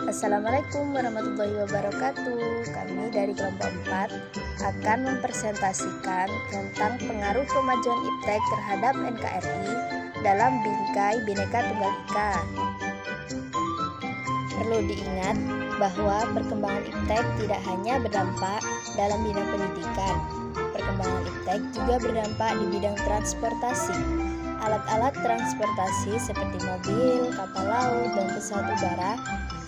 Assalamualaikum warahmatullahi wabarakatuh. Kami dari kelompok 4 akan mempresentasikan tentang pengaruh kemajuan iptek terhadap NKRI dalam bingkai Bhinneka Tunggal Ika. Perlu diingat bahwa perkembangan iptek tidak hanya berdampak dalam bidang pendidikan. Perkembangan iptek juga berdampak di bidang transportasi. Alat-alat transportasi seperti mobil, kapal laut, dan pesawat udara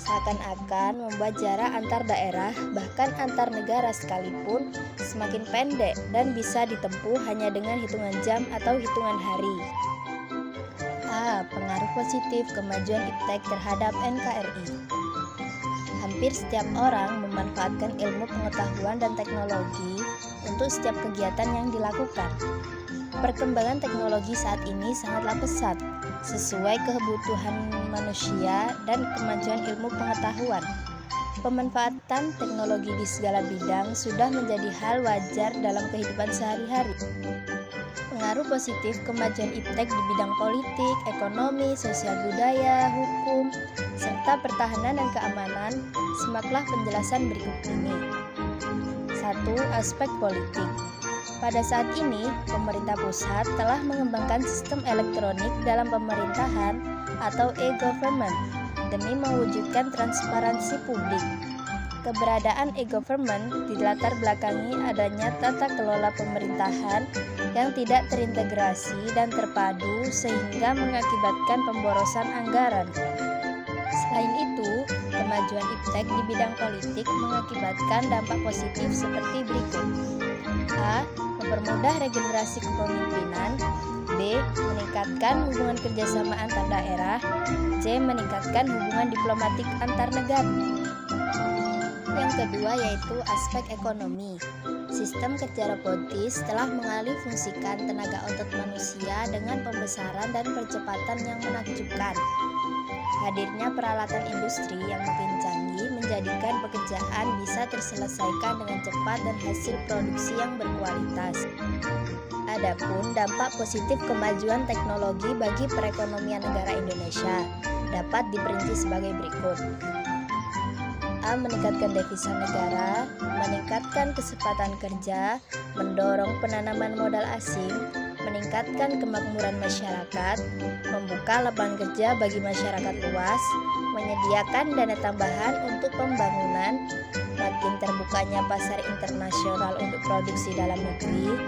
seakan-akan membuat jarak antar daerah, bahkan antar negara sekalipun, semakin pendek dan bisa ditempuh hanya dengan hitungan jam atau hitungan hari. Pengaruh positif kemajuan iptek terhadap NKRI. Hampir setiap orang memanfaatkan ilmu pengetahuan dan teknologi untuk setiap kegiatan yang dilakukan. Perkembangan teknologi saat ini sangatlah pesat, sesuai kebutuhan manusia dan kemajuan ilmu pengetahuan. Pemanfaatan teknologi di segala bidang sudah menjadi hal wajar dalam kehidupan sehari-hari. Pengaruh positif kemajuan iptek di bidang politik, ekonomi, sosial budaya, hukum, serta pertahanan dan keamanan. Simaklah penjelasan berikut ini. 1. Aspek politik. Pada saat ini, pemerintah pusat telah mengembangkan sistem elektronik dalam pemerintahan atau e-government demi mewujudkan transparansi publik. Keberadaan e-government dilatar belakangi adanya tata kelola pemerintahan yang tidak terintegrasi dan terpadu sehingga mengakibatkan pemborosan anggaran. Selain itu, kemajuan iptek di bidang politik mengakibatkan dampak positif seperti berikut. A. Mempermudah regenerasi kepemimpinan. B. Meningkatkan hubungan kerjasama antar daerah. C. Meningkatkan hubungan diplomatik antar negara. Yang kedua yaitu aspek ekonomi. Sistem kerja robotis telah mengalih fungsikan tenaga otot manusia dengan pembesaran dan percepatan yang menakjubkan. Hadirnya peralatan industri yang makin canggih menjadikan pekerjaan bisa terselesaikan dengan cepat dan hasil produksi yang berkualitas. Adapun dampak positif kemajuan teknologi bagi perekonomian negara Indonesia dapat diperinci sebagai berikut. A. Meningkatkan devisa negara, meningkatkan kesempatan kerja, mendorong penanaman modal asing, meningkatkan kemakmuran masyarakat, membuka lapangan kerja bagi masyarakat luas, menyediakan dana tambahan untuk pembangunan, makin terbukanya pasar internasional untuk produksi dalam negeri,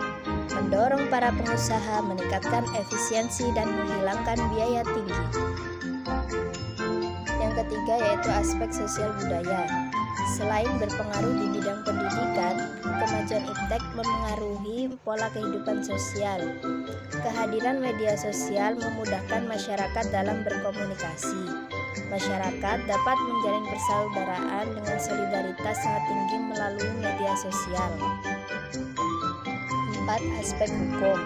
mendorong para pengusaha meningkatkan efisiensi dan menghilangkan biaya tinggi. Yang ketiga yaitu aspek sosial budaya. Selain berpengaruh di bidang pendidikan, kemajuan iptek memengaruhi pola kehidupan sosial. Kehadiran media sosial memudahkan masyarakat dalam berkomunikasi. Masyarakat dapat menjalin persaudaraan dengan solidaritas sangat tinggi melalui media sosial. 4. Aspek hukum.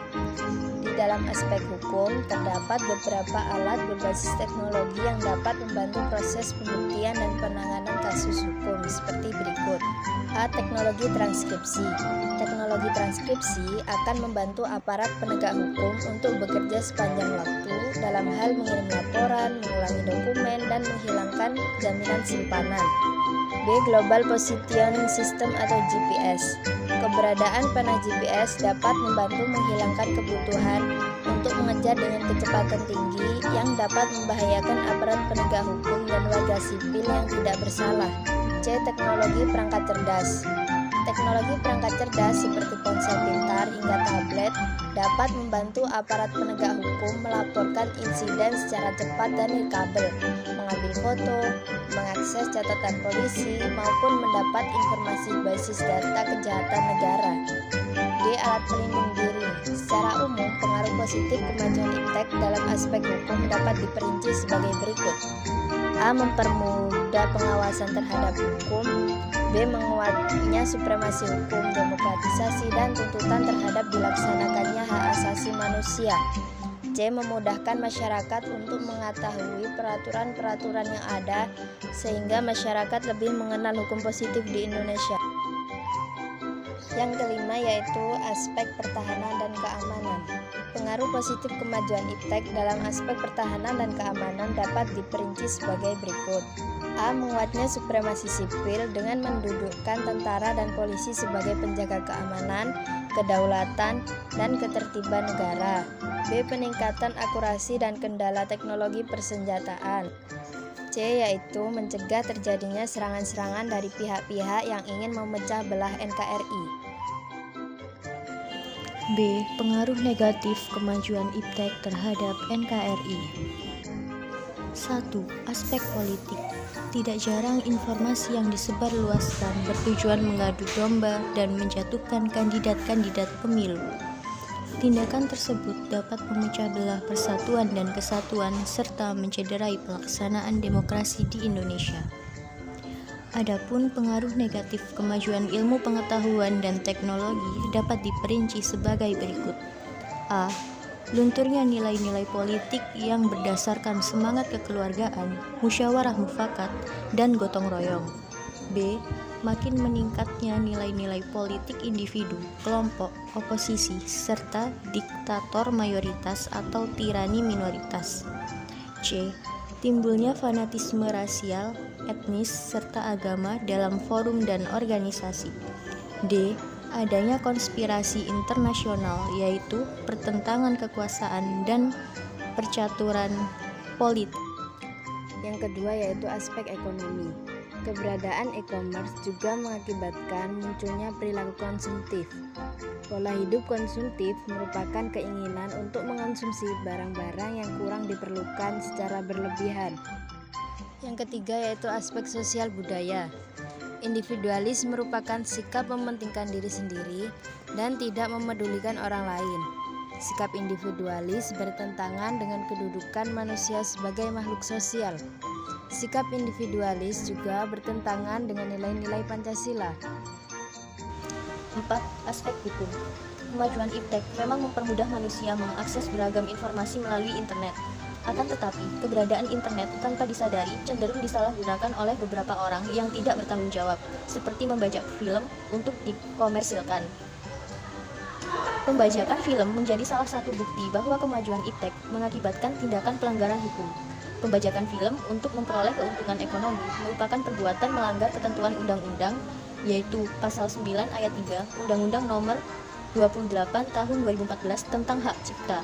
Di dalam aspek hukum, terdapat beberapa alat berbasis teknologi yang dapat membantu proses pembuktian dan penanganan kasus hukum seperti berikut. A. Teknologi transkripsi. Teknologi transkripsi akan membantu aparat penegak hukum untuk bekerja sepanjang waktu dalam hal mengirim laporan, mengulangi dokumen, dan menghilangkan jaminan simpanan. B. Global Positioning System atau GPS. Keberadaan panah GPS dapat membantu menghilangkan kebutuhan untuk mengejar dengan kecepatan tinggi yang dapat membahayakan aparat penegak hukum dan warga sipil yang tidak bersalah. C. Teknologi perangkat cerdas. Teknologi perangkat cerdas seperti ponsel pintar hingga tablet dapat membantu aparat penegak hukum melaporkan insiden secara cepat dan nirkabel, mengambil foto, mengakses catatan polisi, maupun mendapat informasi basis data kejahatan negara. D. Alat pelindung diri. Secara umum, pengaruh positif kemajuan iptek dalam aspek hukum dapat diperinci sebagai berikut. A. Mempermudah pengawasan terhadap hukum. B. Menguatnya supremasi hukum, demokratisasi, dan tuntutan terhadap dilaksanakannya hak asasi manusia. C. Memudahkan masyarakat untuk mengetahui peraturan-peraturan yang ada sehingga masyarakat lebih mengenal hukum positif di Indonesia. Yang kelima yaitu aspek pertahanan dan keamanan. Pengaruh positif kemajuan iptek dalam aspek pertahanan dan keamanan dapat diperinci sebagai berikut. A. Menguatnya supremasi sipil dengan mendudukkan tentara dan polisi sebagai penjaga keamanan, kedaulatan, dan ketertiban negara. B. Peningkatan akurasi dan kendala teknologi persenjataan. C. Yaitu mencegah terjadinya serangan-serangan dari pihak-pihak yang ingin memecah belah NKRI. B. Pengaruh negatif kemajuan iptek terhadap NKRI. 1. Aspek politik. Tidak jarang informasi yang disebarluaskan bertujuan mengadu domba dan menjatuhkan kandidat-kandidat pemilu. Tindakan tersebut dapat memecah belah persatuan dan kesatuan serta mencederai pelaksanaan demokrasi di Indonesia. Adapun pengaruh negatif kemajuan ilmu pengetahuan dan teknologi dapat diperinci sebagai berikut. A. Lunturnya nilai-nilai politik yang berdasarkan semangat kekeluargaan, musyawarah mufakat, dan gotong royong. B. Makin meningkatnya nilai-nilai politik individu, kelompok, oposisi, serta diktator mayoritas atau tirani minoritas. C. Timbulnya fanatisme rasial, etnis, serta agama dalam forum dan organisasi. D. Adanya konspirasi internasional, yaitu pertentangan kekuasaan dan percaturan politik. Yang kedua yaitu aspek ekonomi. Keberadaan e-commerce juga mengakibatkan munculnya perilaku konsumtif. Pola hidup konsumtif merupakan keinginan untuk mengonsumsi barang-barang yang kurang diperlukan secara berlebihan. Yang ketiga yaitu aspek sosial budaya. Individualis merupakan sikap mementingkan diri sendiri dan tidak memedulikan orang lain. Sikap individualis bertentangan dengan kedudukan manusia sebagai makhluk sosial. Sikap individualis juga bertentangan dengan nilai-nilai Pancasila. 4. Aspek hukum. Kemajuan iptek memang mempermudah manusia mengakses beragam informasi melalui internet. Akan tetapi, keberadaan internet tanpa disadari cenderung disalahgunakan oleh beberapa orang yang tidak bertanggung jawab, seperti membajak film untuk dikomersilkan. Pembajakan film menjadi salah satu bukti bahwa kemajuan iptek mengakibatkan tindakan pelanggaran hukum. Pembajakan film untuk memperoleh keuntungan ekonomi merupakan perbuatan melanggar ketentuan undang-undang, yaitu Pasal 9 Ayat 3 Undang-Undang Nomor 28 Tahun 2014 tentang Hak Cipta.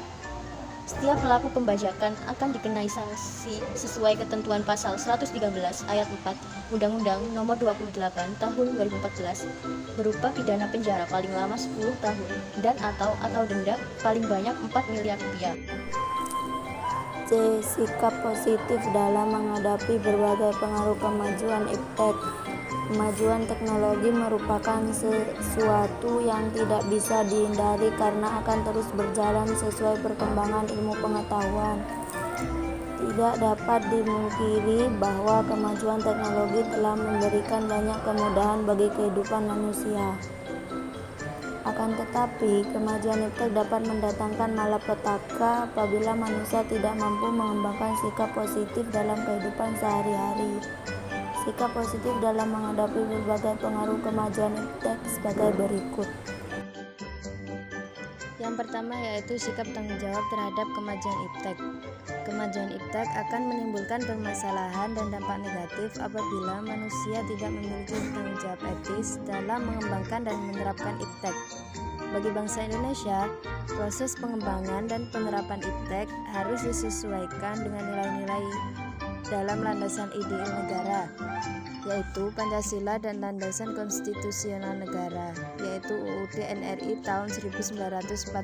Setiap pelaku pembajakan akan dikenai sanksi sesuai ketentuan Pasal 113 Ayat 4 Undang-Undang Nomor 28 Tahun 2014 berupa pidana penjara paling lama 10 tahun dan atau denda paling banyak 4 miliar rupiah. C. Sikap positif dalam menghadapi berbagai pengaruh kemajuan iptek. Kemajuan teknologi merupakan sesuatu yang tidak bisa dihindari karena akan terus berjalan sesuai perkembangan ilmu pengetahuan. Tidak dapat dimungkiri bahwa kemajuan teknologi telah memberikan banyak kemudahan bagi kehidupan manusia. Akan tetapi, kemajuan iptek dapat mendatangkan malapetaka apabila manusia tidak mampu mengembangkan sikap positif dalam kehidupan sehari-hari. Sikap positif dalam menghadapi berbagai pengaruh kemajuan iptek sebagai berikut. Yang pertama yaitu sikap tanggung jawab terhadap kemajuan iptek. Kemajuan iptek akan menimbulkan permasalahan dan dampak negatif apabila manusia tidak memiliki tanggung jawab etis dalam mengembangkan dan menerapkan iptek. Bagi bangsa Indonesia, proses pengembangan dan penerapan iptek harus disesuaikan dengan nilai-nilai dalam landasan ideal negara, yaitu Pancasila dan landasan konstitusional negara, yaitu UUD NRI tahun 1945.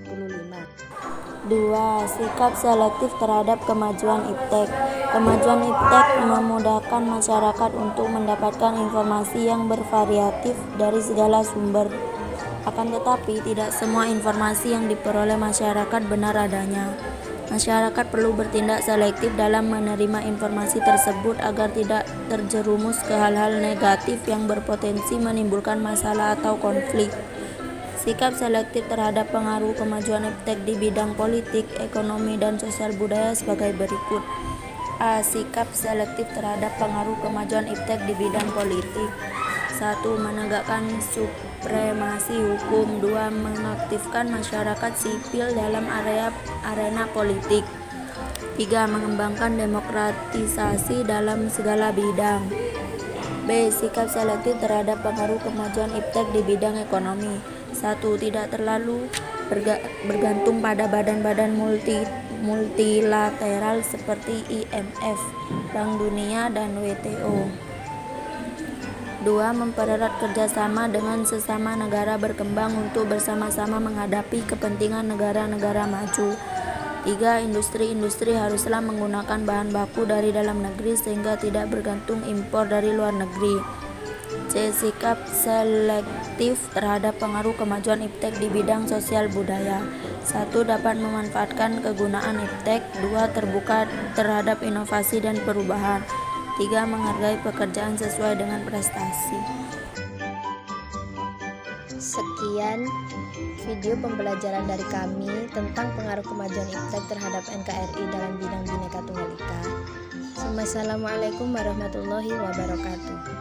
2. Sikap selektif terhadap kemajuan iptek. Kemajuan iptek memudahkan masyarakat untuk mendapatkan informasi yang bervariatif dari segala sumber. Akan tetapi, tidak semua informasi yang diperoleh masyarakat benar adanya. Masyarakat perlu bertindak selektif dalam menerima informasi tersebut agar tidak terjerumus ke hal-hal negatif yang berpotensi menimbulkan masalah atau konflik. Sikap selektif terhadap pengaruh kemajuan iptek di bidang politik, ekonomi, dan sosial budaya sebagai berikut. A. Sikap selektif terhadap pengaruh kemajuan iptek di bidang politik. 1. Menegakkan supremasi hukum. 2. Mengaktifkan masyarakat sipil dalam arena politik. 3. Mengembangkan demokratisasi dalam segala bidang. B. Sikap selektif terhadap pengaruh kemajuan iptek di bidang ekonomi. 1. Tidak terlalu bergantung pada badan-badan multilateral seperti IMF, Bank Dunia, dan WTO. 2. Mempererat kerjasama dengan sesama negara berkembang untuk bersama-sama menghadapi kepentingan negara-negara maju. 3. Industri haruslah menggunakan bahan baku dari dalam negeri sehingga tidak bergantung impor dari luar negeri. C. Sikap selektif terhadap pengaruh kemajuan iptek di bidang sosial budaya. 1. Dapat memanfaatkan kegunaan iptek. 2. Terbuka terhadap inovasi dan perubahan. 3. Menghargai pekerjaan sesuai dengan prestasi. Sekian video pembelajaran dari kami tentang pengaruh kemajuan iptek terhadap NKRI dalam bidang Bhinneka Tunggal Ika. Wassalamualaikum warahmatullahi wabarakatuh.